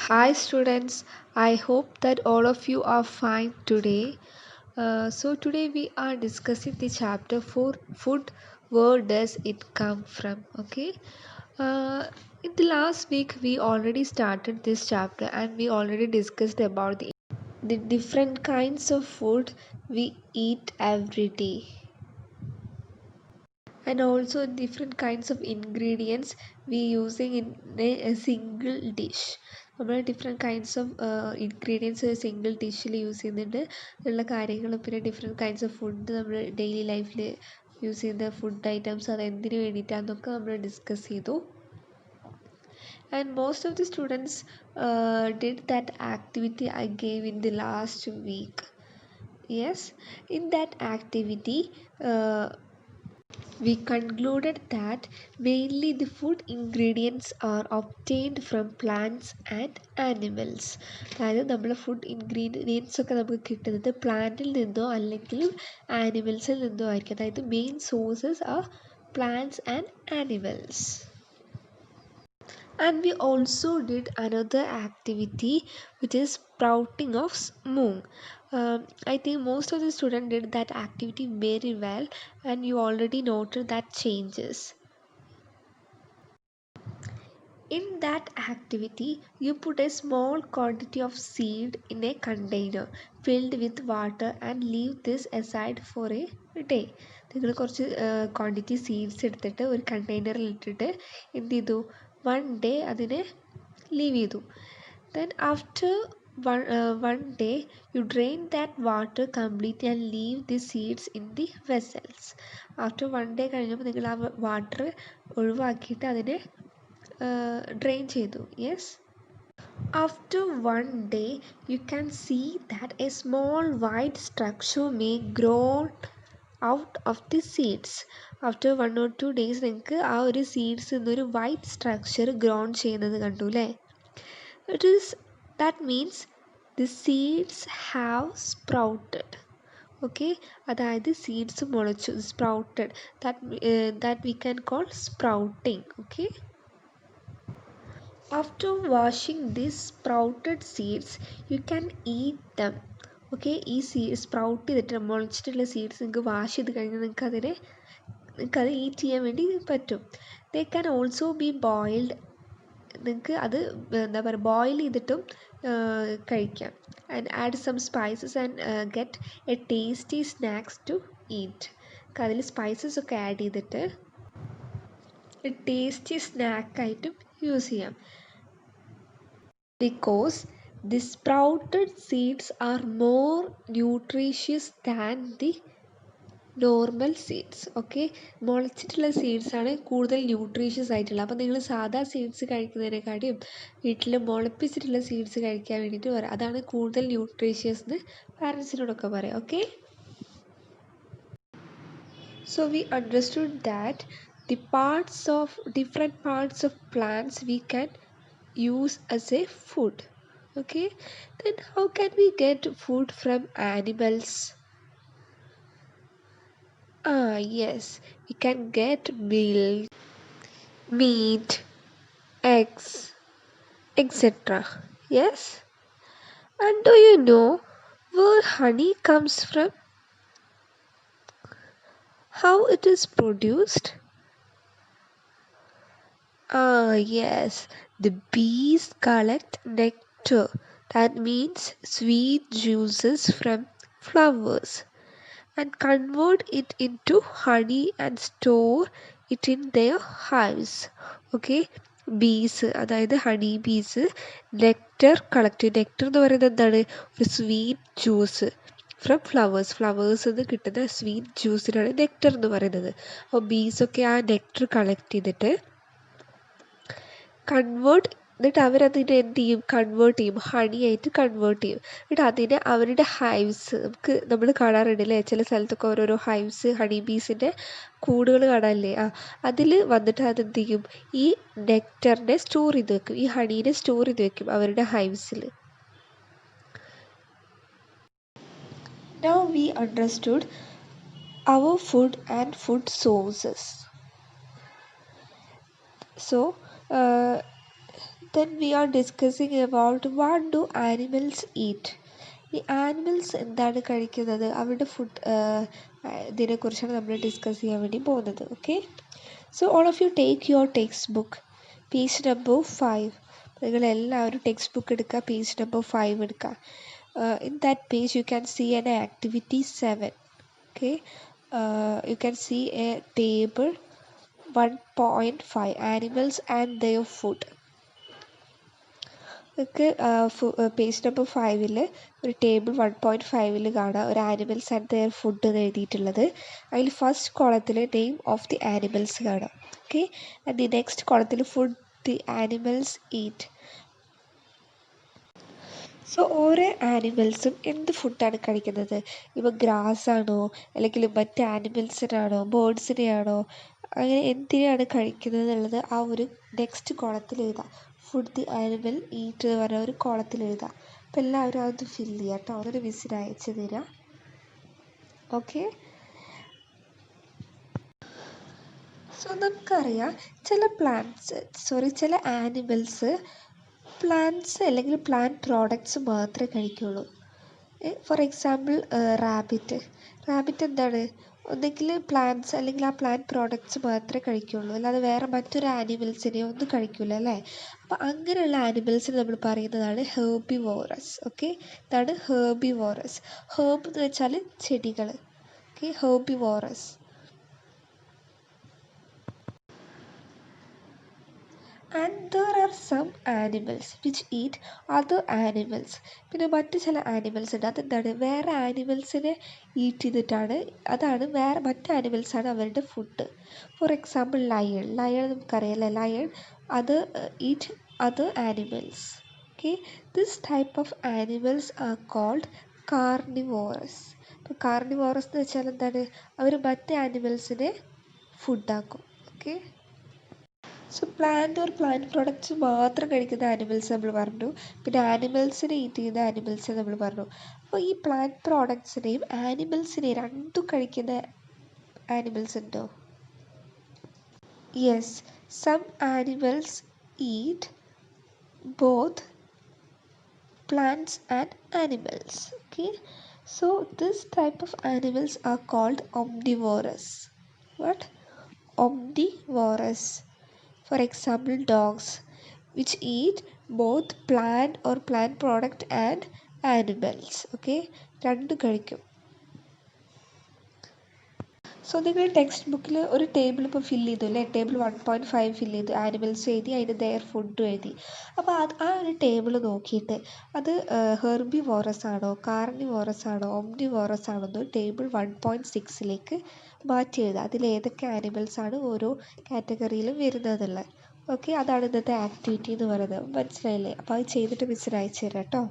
Hi students, I hope that all of you are fine today. Today we are discussing the chapter for food. Where does it come from? Okay. In the last week we already started this chapter and we already discussed about the different kinds of food we eat every day, and also different kinds of ingredients we using in a single dish. നമ്മൾ different kinds of ingredients single ഡിഷിൽ use ചെയ്യുന്നുണ്ട് ഉള്ള കാര്യങ്ങളും പിന്നെ different kinds of food നമ്മൾ daily ലൈഫിൽ use ചെയ്യുന്ന food items അത് എന്തിനു വേണ്ടിയിട്ടാണെന്നൊക്കെ നമ്മൾ ഡിസ്കസ് ചെയ്തു. And most of the students did that activity I gave in the last week. Yes, in that activity we concluded that mainly the food ingredients are obtained from plants and animals. അതായത് നമ്മൾ food ingredients ഒക്കെ നമുക്ക് കിട്ടുന്നത് പ്ലാന്റിൽ നിന്നോ അല്ലെങ്കിൽ ആനിമൽസിൽ നിന്നോ ആയിരിക്കും. അതായത് main sources are plants and animals. And we also did another activity which is sprouting of moong. I think most of the students did that activity very well and you already noted that changes. In that activity you put a small quantity of seed in a container filled with water and leave this aside for a day. നിങ്ങൾ കുറച്ച് quantity seeds എടുത്തിട്ട് ഒരു കണ്ടെയ്നറിൽ ഇട്ടിട്ട് എന്ത് ചെയ്തു, 1 day അതിനെ leave ചെയ്തു. Then after one day you drain that water completely and leave the seeds in the vessels. After 1 day കഴിഞ്ഞപ്പോൾ നിങ്ങൾ ആ വാട്ടർ ഒഴിവാക്കിയിട്ട് അതിനെ drain ചെയ്തു. Yes. After 1 day you can see that a small white structure may grow out of the seeds. After 1 or 2 days നിങ്ങൾക്ക് ആ ഒരു seeds എന്നൊരു വൈറ്റ് സ്ട്രക്ചർ ഗ്രോൺ ചെയ്യുന്നത് കണ്ടു അല്ലേ? That means the seeds have sprouted. Okay, അതായത് seeds മുളച്ചു, sprouted. That we can call sprouting. Okay. After washing these sprouted seeds you can eat them. Okay, ഈ സ്പ്രൗട്ട് ചെയ്തിട്ട് മുളച്ചിട്ടുള്ള സീഡ്സ് നിങ്ങൾക്ക് wash ചെയ്ത് കഴിഞ്ഞാൽ നിങ്ങൾക്കത് ഈറ്റ് ചെയ്യാൻ വേണ്ടി പറ്റും. They can also be boiled. നിങ്ങൾക്ക് അത് എന്താ പറയുക ബോയിൽ ചെയ്തിട്ടും കഴിക്കാം. And add some spices and get a tasty snacks to eat. അതിൽ സ്പൈസസ് ഒക്കെ ആഡ് ചെയ്തിട്ട് ടേസ്റ്റി സ്നാക്കായിട്ടും യൂസ് ചെയ്യാം. Because the sprouted seeds are more nutritious than the normal seeds. Okay, മുളച്ചിട്ടുള്ള സീഡ്സാണ് കൂടുതൽ ന്യൂട്രീഷ്യസ് ആയിട്ടുള്ളത്. അപ്പോൾ നിങ്ങൾ സാധാ സീഡ്സ് കഴിക്കുന്നതിനെക്കാട്ടിയും വീട്ടിൽ മുളപ്പിച്ചിട്ടുള്ള സീഡ്സ് കഴിക്കാൻ വേണ്ടിയിട്ട് പറയാം. അതാണ് കൂടുതൽ ന്യൂട്രീഷ്യസ് എന്ന് പാരൻസിനോടൊക്കെ പറയാം. Okay, so we understood that the different parts of plants we can use as a food. Okay, then how can we get food from animals? Yes, we can get milk, meat, eggs, etc. Yes. And do you know where honey comes from? How it is produced? Yes, the bees collect nectar, that means sweet juices from flowers, and convert it into honey and store it in their hives. Okay, ബീസ് അതായത് honey ബീസ് nectar collect ചെയ്യും. Nectar എന്ന് പറയുന്നത് എന്താണ്? ഒരു sweet juice from flowers നിന്ന് കിട്ടുന്ന sweet ജ്യൂസിനാണ് nectar എന്ന് പറയുന്നത്. അപ്പോൾ ബീസൊക്കെ ആ നെക്ടർ കളക്ട് ചെയ്തിട്ട് എന്നിട്ട് അവരതിനെ എന്ത് ചെയ്യും? കൺവേർട്ട് ചെയ്യും, ഹണി ആയിട്ട് കൺവേർട്ട് ചെയ്യും. എന്നിട്ട് അതിനെ അവരുടെ ഹൈവ്സ്, നമ്മൾ കാണാറുണ്ടല്ലേ ചില സ്ഥലത്തൊക്കെ ഓരോരോ ഹൈവ്സ്, ഹണി ബീസിൻ്റെ കൂടുകൾ കാണാനില്ലേ? അതിൽ വന്നിട്ട് അതെന്ത് ചെയ്യും? ഈ നെക്ടറിനെ സ്റ്റോർ ചെയ്ത് വെക്കും, ഈ ഹണീനെ സ്റ്റോർ ചെയ്ത് വെക്കും അവരുടെ ഹൈവ്സിൽ. Now we understood our food and food sources. So Then we are discussing about what do animals eat. ഈ ആനിമൽസ് എന്താണ് കഴിക്കുന്നത്, അവരുടെ ഫുഡ് ഇതിനെക്കുറിച്ചാണ് നമ്മൾ ഡിസ്കസ് ചെയ്യാൻ വേണ്ടി പോകുന്നത്. Okay, so all of you take your text book page number 5. നിങ്ങളെല്ലാവരും ടെക്സ്റ്റ് ബുക്ക് എടുക്കുക, പേജ് നമ്പർ 5 എടുക്കുക. In that page you can see an activity 7. Okay, you can see a table 1.5 animals and their food. നിങ്ങൾക്ക് page number 5 ഒരു table 1.5 കാണാം, ഒരു animals and their food എന്ന് എഴുതിയിട്ടുള്ളത്. അതിൽ ഫസ്റ്റ് കോളത്തിൽ നെയിം ഓഫ് ദി ആനിമൽസ് കാണാം. ഓക്കെ, ആൻഡ് ദി നെക്സ്റ്റ് കോളത്തിൽ food the animals eat. So ഓരോ ആനിമൽസും എന്ത് ഫുഡാണ് കഴിക്കുന്നത്? ഇപ്പോൾ ഗ്രാസ് ആണോ, അല്ലെങ്കിൽ മറ്റ് ആനിമൽസിനാണോ, ബേർഡ്സിനെയാണോ, അങ്ങനെ എന്തിനാണ് കഴിക്കുന്നത് എന്നുള്ളത് ആ ഒരു നെക്സ്റ്റ് കോളത്തിൽ എഴുതാം. ഫുഡ് ദി ആനിമൽ ഈറ്റ് എന്ന് പറഞ്ഞ ഒരു കോളത്തിൽ എഴുതാം. അപ്പോൾ എല്ലാവരും അത് ഫില്ല് ചെയ്യാം കേട്ടോ. അതൊരു മിസ്സിന് അയച്ചു തരാം. ഓക്കെ, സോ നമുക്കറിയാം ചില ആനിമൽസ് പ്ലാന്റ്സ് അല്ലെങ്കിൽ പ്ലാന്റ് പ്രോഡക്ട്സ് മാത്രമേ കഴിക്കുള്ളൂ. ഫോർ എക്സാമ്പിൾ റാബിറ്റ് എന്താണ്, ഒന്നെങ്കിൽ പ്ലാന്റ്സ് അല്ലെങ്കിൽ ആ പ്ലാന്റ് പ്രോഡക്ട്സ് മാത്രമേ കഴിക്കുള്ളൂ, അല്ലാതെ വേറെ മറ്റൊരു ആനിമൽസിനെയോ ഒന്നും കഴിക്കില്ല അല്ലേ. അപ്പോൾ അങ്ങനെയുള്ള ആനിമൽസിന് നമ്മൾ പറയുന്നതാണ് ഹെർബിവോറസ്. ഓക്കെ, ഇതാണ് ഹെർബിവോറസ്. ഹെർബ് എന്ന് വെച്ചാൽ ചെടികൾ. Okay, herbivorous. And there are some animals which eat other animals. പിന്നെ മറ്റ് ചില ആനിമൽസ് ഉണ്ട്, അതെന്താണ്, വേറെ ആനിമൽസിനെ ഈറ്റ് ചെയ്തിട്ടാണ്, അതാണ് മറ്റ് ആനിമൽസാണ് അവരുടെ ഫുഡ്. ഫോർ എക്സാമ്പിൾ ലയൺ നമുക്കറിയാം അല്ലേ, ലയൺ അത് eat other animals. Okay, this type of animals are called carnivorous. ഇപ്പോൾ കാർണിവോറസ് എന്ന് വെച്ചാൽ എന്താണ്, അവർ മറ്റ് ആനിമൽസിനെ ഫുഡാക്കും. ഓക്കെ, സോ പ്ലാന്റ് പ്രോഡക്റ്റ്സ് മാത്രം കഴിക്കുന്ന ആനിമൽസ് നമ്മൾ പറഞ്ഞു, പിന്നെ ആനിമൽസിനെ ഈറ്റ് ചെയ്യുന്ന ആനിമൽസ് നമ്മൾ പറഞ്ഞു. അപ്പോൾ ഈ പ്ലാന്റ് പ്രോഡക്ട്സിനെയും ആനിമൽസിനെയും രണ്ടും കഴിക്കുന്ന ആനിമൽസ് ഉണ്ടോ? Yes, some animals eat both plants and animals. Okay, so this type of animals are called omnivorous. What? Omnivorous. For example, dogs, which eat both plant or plant product and animals. Okay, രണ്ടും കഴിക്കും. So നിങ്ങൾ text ബുക്കിൽ ഒരു table ഇപ്പോൾ fill ചെയ്തു അല്ലേ, table 1.5 fill ചെയ്തു, animals എഴുതി, അതിന് ദെയർ ഫുഡും എഴുതി. അപ്പോൾ ആ ഒരു ടേബിൾ നോക്കിയിട്ട് അത് ഹെർബിവോറസ് ആണോ, കാർണിവോറസ് ആണോ, ഓംനിവോറസ് ആണോ എന്ന് ടേബിൾ 1.6 മാറ്റി എഴുതുക. അതിൽ ഏതൊക്കെ ആനിമൽസ് ആണ് ഓരോ കാറ്റഗറിയിലും വരുന്നതെന്നുള്ളത്. ഓക്കെ, അതാണ് ഇന്നത്തെ ആക്ടിവിറ്റി എന്ന് പറയുന്നത്. മനസ്സിലായില്ലേ? അപ്പോൾ അത് ചെയ്തിട്ട് മിസ്സിന് അയച്ചു തരാം കേട്ടോ.